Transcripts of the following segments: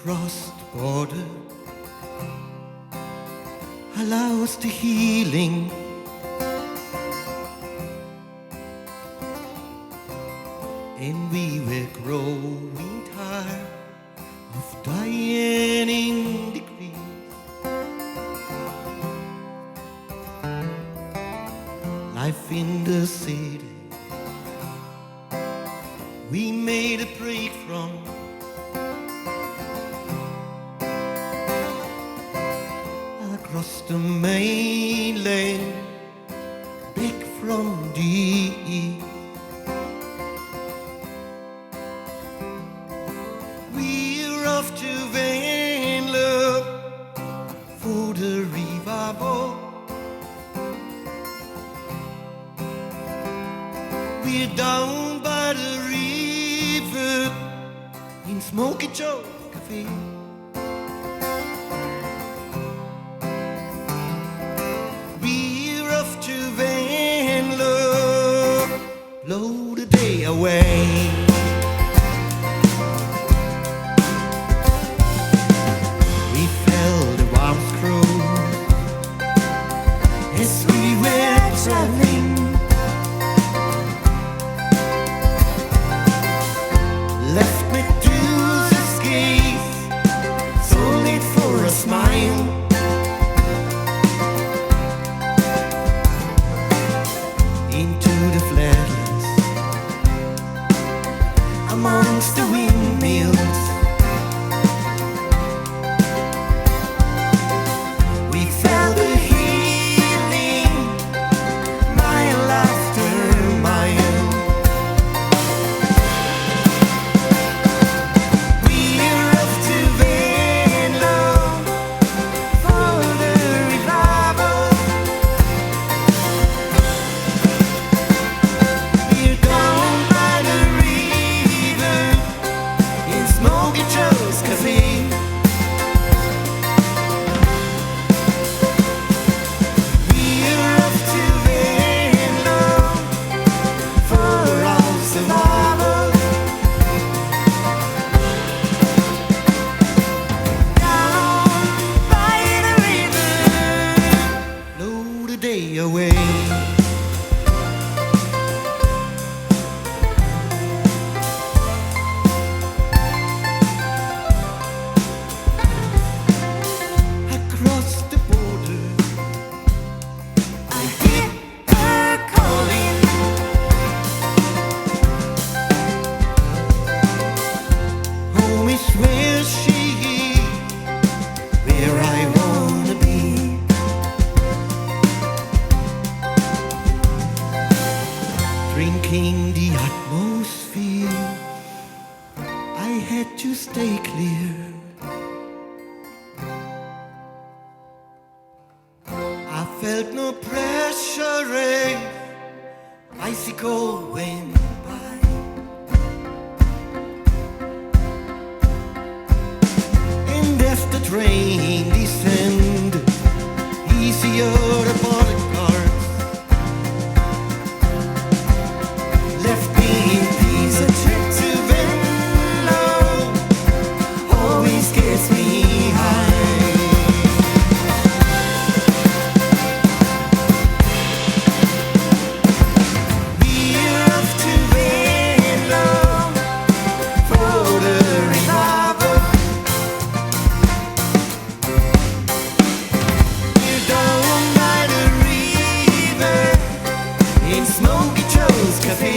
across the border allows the healing. And we were growing tired of dying in degrees. Life in the city we made a break from. Across the mainland, back from the east. We're off to Venlo for the revival. We're down by the river in Smoky Joe's Cafe. We're off to Venlo, blow the day away. We felt the walls close as we were traveling. Left Medusa's gaze, sold it for a smile. Into the flatlands, amongst the windmills. We felt the healing, mile after mile. We're off to Venlo for the revival. We're down by the river in Smoky Joe's Cafe. We're off to Venlo for our survival. Down by the river, blow the day away. Across the border, I hear her calling. Home is where she is, where I wanna be. Drinking the atmosphere, I had to stay clear. I felt no pressure as bicycle went by. And as the train descended, easier upon the cars, left me in peace. A trip to Venlo always gets me high. We're off to Venlo for the revival. We're down by the river in Smoky Joe's Cafe.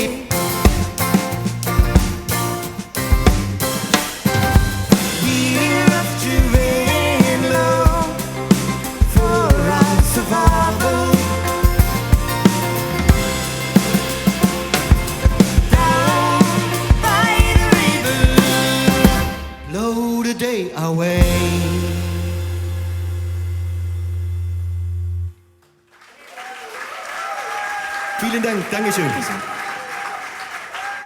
We're off to Venlo for our survival. Down by the river, blow the day away. Vielen Dank, Dankeschön.